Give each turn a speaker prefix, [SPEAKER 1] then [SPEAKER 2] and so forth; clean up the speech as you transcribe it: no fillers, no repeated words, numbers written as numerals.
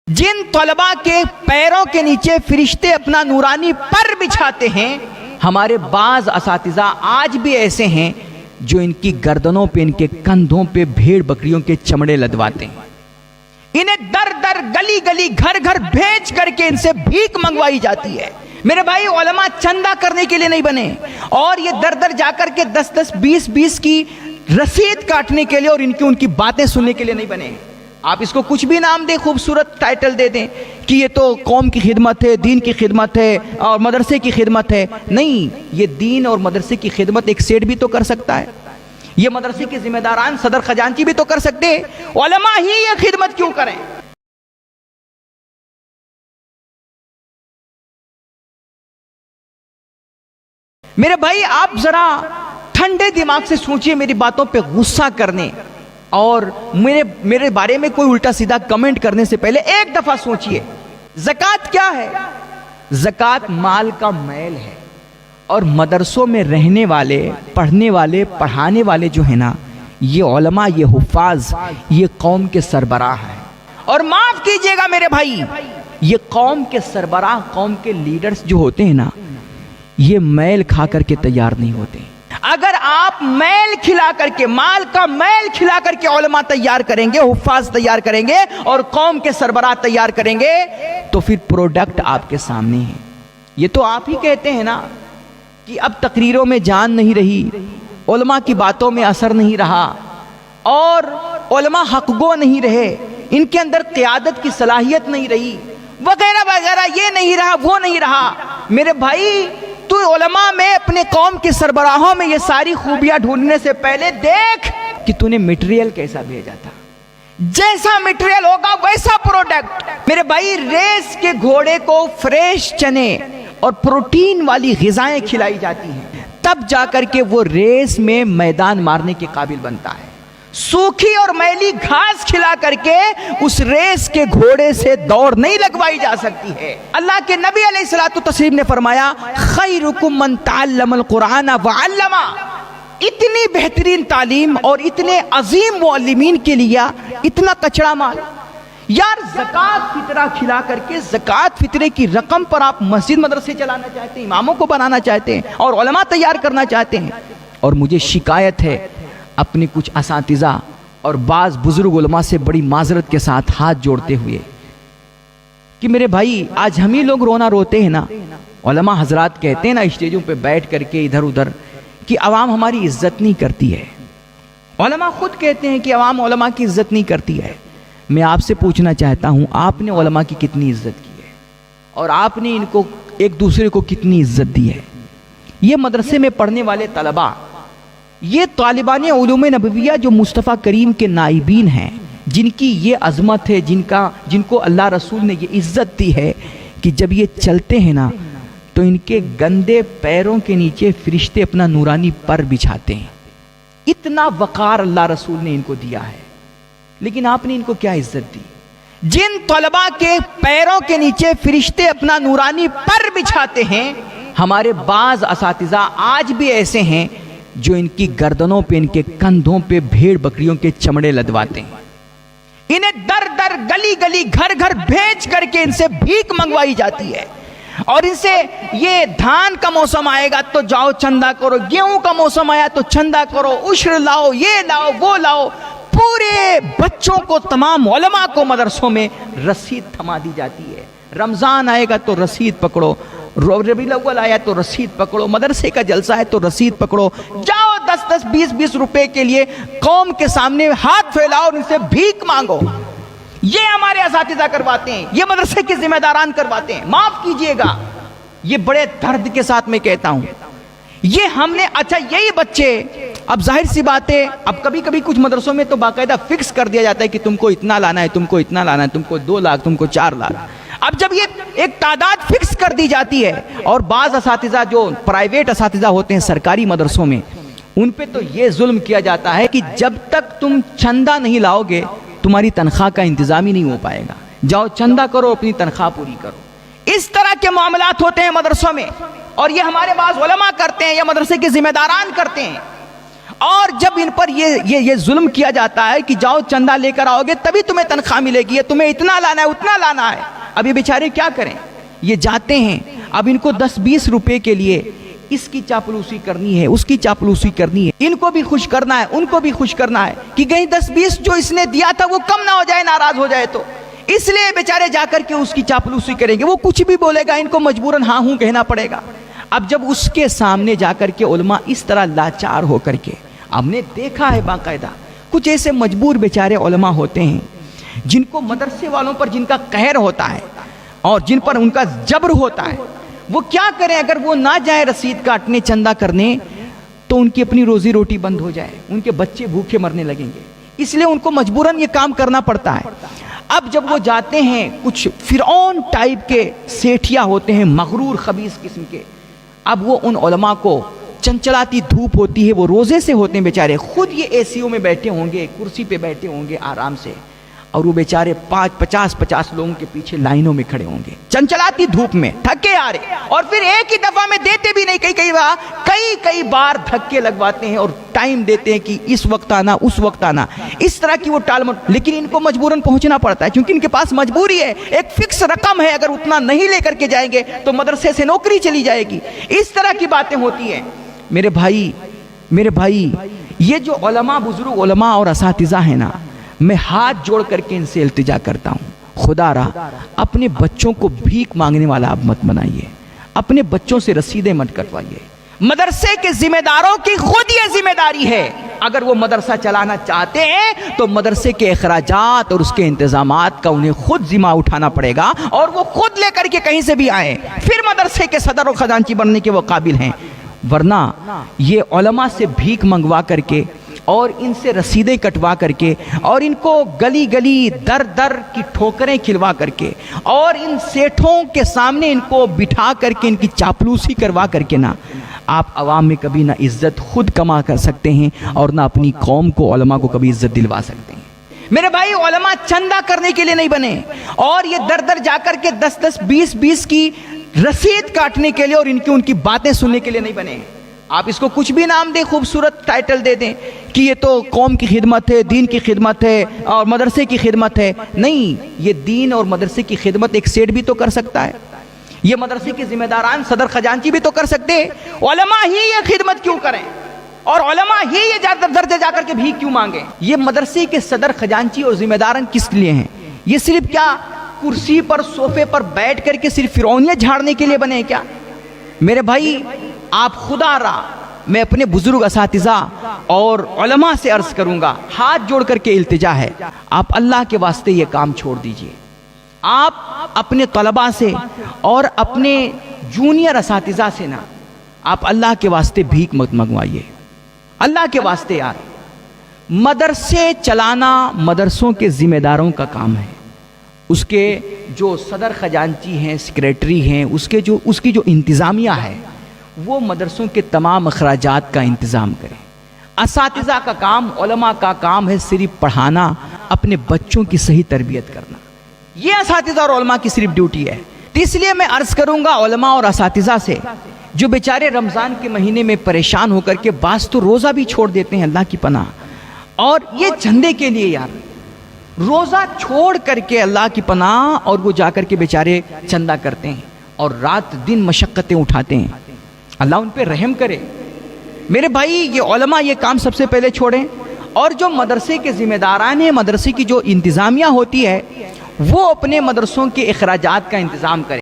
[SPEAKER 1] جن طلباء کے پیروں کے نیچے فرشتے اپنا نورانی پر بچھاتے ہیں، ہمارے بعض اساتذہ آج بھی ایسے ہیں جو ان کی گردنوں پہ، ان کے کندھوں پہ بھیڑ بکریوں کے چمڑے لدواتے ہیں، انہیں در در گلی گلی گھر گھر بھیج کر کے ان سے بھیک منگوائی جاتی ہے۔ میرے بھائی، علماء چندہ کرنے کے لیے نہیں بنے، اور یہ در در جا کر کے 10-10 20-20 کی رسید کاٹنے کے لیے اور ان کی باتیں سننے کے لیے نہیں بنے۔ آپ اس کو کچھ بھی نام دیں، خوبصورت ٹائٹل دے دیں کہ یہ تو قوم کی خدمت ہے، دین کی خدمت ہے اور مدرسے کی خدمت ہے۔ نہیں، یہ دین اور مدرسے کی خدمت ایک سیٹ بھی تو کر سکتا ہے، یہ مدرسے کے ذمہ داران صدر خزانچی بھی تو کر سکتے ہیں، علماء ہی یہ خدمت کیوں کریں؟ میرے بھائی، آپ ذرا ٹھنڈے دماغ سے سوچئے، میری باتوں پہ غصہ کرنے اور میرے بارے میں کوئی الٹا سیدھا کمنٹ کرنے سے پہلے ایک دفعہ سوچئے، زکوٰۃ کیا ہے؟ زکوٰۃ مال کا میل ہے، اور مدرسوں میں رہنے والے، پڑھنے والے، پڑھانے والے جو ہیں نا، یہ علماء، یہ حفاظ، یہ قوم کے سربراہ ہیں۔ اور معاف کیجئے گا میرے بھائی، یہ قوم کے سربراہ، قوم کے لیڈرز جو ہوتے ہیں نا، یہ میل کھا کر کے تیار نہیں ہوتے۔ اگر آپ میل کھلا کر کے، مال کا میل کھلا کر کے علماء تیار کریں گے، حفاظ تیار کریں گے اور قوم کے سربراہ تیار کریں گے، تو پھر پروڈکٹ آپ کے سامنے ہے۔ یہ تو آپ ہی کہتے ہیں نا کہ اب تقریروں میں جان نہیں رہی، علماء کی باتوں میں اثر نہیں رہا، اور علماء حق گو نہیں رہے، ان کے اندر قیادت کی صلاحیت نہیں رہی، وغیرہ وغیرہ، یہ نہیں رہا، وہ نہیں رہا۔ میرے بھائی، تو علماء میں، اپنے قوم کے سربراہوں میں یہ ساری خوبیاں ڈھونڈنے سے پہلے دیکھ کہ تو نے میٹیریل کیسا بھیجا تھا۔ جیسا میٹیریل ہوگا ویسا پروڈکٹ۔ میرے بھائی، ریس کے گھوڑے کو فریش چنے اور پروٹین والی غذائیں کھلائی جاتی ہیں، تب جا کر کے وہ ریس میں میدان مارنے کے قابل بنتا ہے۔ سوکھی اور میلی گھاس کھلا کر کے اس ریس کے گھوڑے سے دوڑ نہیں لگوائی جا سکتی ہے۔ اللہ کے نبی علیہ الصلوۃ والتسلیم نے فرمایا، خیرکم من تعلم القرآن وعلمہ۔ اتنی بہترین تعلیم اور اتنے عظیم معلمین کے لیے اتنا کچڑا مال۔ یار، زکوٰۃ فطرہ کھلا کر کے، زکوٰۃ فطرے کی رقم پر آپ مسجد مدرسے چلانا چاہتے ہیں، اماموں کو بنانا چاہتے ہیں اور علماء تیار کرنا چاہتے ہیں۔ اور مجھے شکایت ہے اپنے کچھ اساتذہ اور بعض بزرگ علماء سے بڑی معذرت کے ساتھ ہاتھ جوڑتے ہوئے کہ میرے بھائی، آج ہم ہی لوگ رونا روتے ہیں نا۔ علماء حضرات کہتے ہیں نا اسٹیجوں پہ بیٹھ کر کے ادھر ادھر کہ عوام ہماری عزت نہیں کرتی ہے۔ علماء خود کہتے ہیں کہ عوام علماء کی عزت نہیں کرتی ہے۔ میں آپ سے پوچھنا چاہتا ہوں، آپ نے علماء کی کتنی عزت کی ہے اور آپ نے ان کو، ایک دوسرے کو کتنی عزت دی ہے؟ یہ مدرسے میں پڑھنے والے طلباء، یہ طالبان علوم نبویہ جو مصطفیٰ کریم کے نائبین ہیں، جن کی یہ عظمت ہے، جن کو اللہ رسول نے یہ عزت دی ہے کہ جب یہ چلتے ہیں نا تو ان کے گندے پیروں کے نیچے فرشتے اپنا نورانی پر بچھاتے ہیں۔ اتنا وقار اللہ رسول نے ان کو دیا ہے، لیکن آپ نے ان کو کیا عزت دی؟ جن طلباء کے پیروں کے نیچے فرشتے اپنا نورانی پر بچھاتے ہیں، ہمارے بعض اساتذہ آج بھی ایسے ہیں جو ان کی گردنوں پہ، ان کے کندھوں پہ بھیڑ بکریوں کے چمڑے لدواتے ہیں، انہیں در در گلی گلی گھر گھر بھیج کر کے ان سے بھیک منگوائی جاتی ہے، اور ان سے یہ دھان کا موسم آئے گا تو جاؤ چندہ کرو، گیہوں کا موسم آیا تو چندہ کرو، عشر لاؤ، یہ لاؤ، وہ لاؤ۔ پورے بچوں کو، تمام علماء کو مدرسوں میں رسید تھما دی جاتی ہے۔ رمضان آئے گا تو رسید پکڑو، ربیع الاول آیا تو رسید پکڑو، مدرسے کا جلسہ ہے تو رسید پکڑو، جاؤ 10-10 20-20 روپے کے لیے قوم کے سامنے ہاتھ پھیلاؤ اور ان سے بھیک مانگو۔ یہ ہمارے اساتذہ کرواتے ہیں، یہ مدرسے کے ذمہ داران کرواتے ہیں۔ معاف کیجئے گا، یہ بڑے درد کے ساتھ میں کہتا ہوں، یہ ہم نے، اچھا یہی بچے، اب ظاہر سی بات ہے، اب کبھی کبھی کچھ مدرسوں میں تو باقاعدہ فکس کر دیا جاتا ہے کہ تم کو اتنا لانا ہے، تم کو اتنا لانا ہے، تم کو 2 لاکھ، تم کو 4 لاکھ۔ اب جب یہ ایک تعداد فکس کر دی جاتی ہے، اور بعض اساتذہ جو پرائیویٹ اساتذہ ہوتے ہیں سرکاری مدرسوں میں، ان پہ تو یہ ظلم کیا جاتا ہے کہ جب تک تم چندہ نہیں لاؤ گے تمہاری تنخواہ کا انتظام ہی نہیں ہو پائے گا، جاؤ چندہ کرو، اپنی تنخواہ پوری کرو۔ اس طرح کے معاملات ہوتے ہیں مدرسوں میں، اور یہ ہمارے بعض علماء کرتے ہیں یا مدرسے کے ذمہ داران کرتے ہیں۔ اور جب ان پر یہ ظلم کیا جاتا ہے کہ جاؤ چندہ لے کر آؤ گے تبھی تمہیں تنخواہ ملے گی، تمہیں اتنا لانا ہے اتنا لانا ہے، اب یہ بیچارے کیا کریں؟ یہ جاتے ہیں، اب ان کو 10-20 روپے کے لیے اس کی چاپلوسی کرنی ہے، اس کی چاپلوسی کرنی ہے، ان کو بھی خوش کرنا ہے، ان کو بھی خوش کرنا ہے کہ کہیں 10-20 جو اس نے دیا تھا وہ کم نہ ہو جائے، ناراض ہو جائے تو اس لیے بیچارے جا کر کے اس کی چاپلوسی کریں گے۔ وہ کچھ بھی بولے گا ان کو مجبوراً ہاں ہوں کہنا پڑے گا۔ اب جب اس کے سامنے جا کر کے علماء اس طرح لاچار ہو کر کے، ہم نے دیکھا ہے باقاعدہ کچھ ایسے مجبور بیچارے علماء ہوتے ہیں جن کو مدرسے والوں پر جن کا قہر ہوتا ہے اور جن پر ان کا جبر ہوتا ہے، وہ کیا کریں؟ اگر وہ نہ جائیں رسید کاٹنے چندہ کرنے تو ان کی اپنی روزی روٹی بند ہو جائے، ان کے بچے بھوکے مرنے لگیں گے، اس لیے ان کو مجبوراً یہ کام کرنا پڑتا ہے۔ اب جب وہ جاتے ہیں، کچھ فرعون ٹائپ کے سیٹھیا ہوتے ہیں، مغرور خبیث قسم کے، اب وہ ان علماء کو چنچلاتی دھوپ ہوتی ہے، وہ روزے سے ہوتے ہیں بیچارے، خود یہ اے سی او میں بیٹھے ہوں گے، کرسی پہ بیٹھے ہوں گے آرام سے، اور وہ بیچارے 50 لوگوں کے پیچھے لائنوں میں کھڑے ہوں گے چنچلاتی دھوپ میں، تھکے آ رہے، اور پھر ایک ہی دفعہ میں دیتے بھی نہیں، کئی بار دھکے لگواتے ہیں اور ٹائم دیتے ہیں کہ اس وقت آنا اس وقت آنا، اس طرح کی وہ لیکن ان کو مجبوراً پہنچنا پڑتا ہے کیونکہ ان کے پاس مجبوری ہے، ایک فکس رقم ہے، اگر اتنا نہیں لے کر کے جائیں گے تو مدرسے سے نوکری چلی جائے گی، اس طرح کی باتیں ہوتی ہیں۔ میرے بھائی یہ جو علماء، بزرگ علماء اور اساتذہ ہیں نا، میں ہاتھ جوڑ کر کے ان سے التجا کرتا ہوں، خدا را اپنے بچوں کو بھیک مانگنے والا آپ مت بنائیے، اپنے بچوں سے رسیدیں مت کٹوائیے۔ مدرسے کے ذمہ داروں کی خود یہ ذمہ داری ہے، اگر وہ مدرسہ چلانا چاہتے ہیں تو مدرسے کے اخراجات اور اس کے انتظامات کا انہیں خود ذمہ اٹھانا پڑے گا، اور وہ خود لے کر کے کہیں سے بھی آئیں، پھر مدرسے کے صدر و خزانچی بننے کے وہ قابل ہیں۔ ورنہ یہ علماء سے بھیک منگوا کر کے اور ان سے رسیدیں کٹوا کر کے اور ان کو گلی گلی در در کی ٹھوکریں کھلوا کر کے اور ان سیٹھوں کے سامنے ان کو بٹھا کر کے ان کی چاپلوسی کروا کر کے نا، آپ عوام میں کبھی نہ عزت خود کما کر سکتے ہیں اور نہ اپنی قوم کو، علماء کو کبھی عزت دلوا سکتے ہیں۔ میرے بھائی، علماء چندہ کرنے کے لیے نہیں بنے، اور یہ در در جا کر کے 10-10 20-20 کی رسید کاٹنے کے لیے اور ان کی باتیں سننے کے لیے نہیں بنے۔ آپ اس کو کچھ بھی نام دیں، خوبصورت ٹائٹل دے دیں کہ یہ تو قوم کی خدمت ہے، دین کی خدمت ہے اور مدرسے کی خدمت ہے، نہیں، یہ دین اور مدرسے کی خدمت ایک سیٹ بھی تو کر سکتا ہے، یہ مدرسے کے ذمہ داران صدر خزانچی بھی تو کر سکتے ہیں، علماء ہی یہ خدمت کیوں کریں اور علماء ہی یہ درجے جا کر کے بھی کیوں مانگیں؟ یہ مدرسے کے صدر خزانچی اور ذمہ داران کس لیے ہیں؟ یہ صرف کیا کرسی پر صوفے پر بیٹھ کر کے صرف فرعونیت جھاڑنے کے لیے بنے کیا؟ میرے بھائی، آپ خدا را، میں اپنے بزرگ اساتذہ اور علماء سے عرض کروں گا، ہاتھ جوڑ کر کے التجا ہے، آپ اللہ کے واسطے یہ کام چھوڑ دیجئے، آپ اپنے طلباء سے اور اپنے جونیئر اساتذہ سے نا، آپ اللہ کے واسطے بھیک مت منگوائیے، اللہ کے واسطے یار۔ مدرسے چلانا مدرسوں کے ذمہ داروں کا کام ہے، اس کے جو صدر خزانچی ہیں، سیکریٹری ہیں، اس کی جو انتظامیہ ہے وہ مدرسوں کے تمام اخراجات کا انتظام کریں۔ اساتذہ کا کام، علماء کا کام ہے صرف پڑھانا، اپنے بچوں کی صحیح تربیت کرنا، یہ اساتذہ اور علماء کی صرف ڈیوٹی ہے۔ تو اس لیے میں عرض کروں گا علماء اور اساتذہ سے، جو بیچارے رمضان کے مہینے میں پریشان ہو کر کے بعض تو روزہ بھی چھوڑ دیتے ہیں، اللہ کی پناہ، اور یہ چندے کے لیے یار روزہ چھوڑ کر کے اللہ کی پناہ، اور وہ جا کر کے بیچارے چندہ کرتے ہیں اور رات دن مشقتیں اٹھاتے ہیں، اللہ ان پہ رحم کرے۔ میرے بھائی، یہ علماء یہ کام سب سے پہلے چھوڑیں، اور جو مدرسے کے ذمہ داران ہیں، مدرسے کی جو انتظامیہ ہوتی ہے، وہ اپنے مدرسوں کے اخراجات کا انتظام کریں۔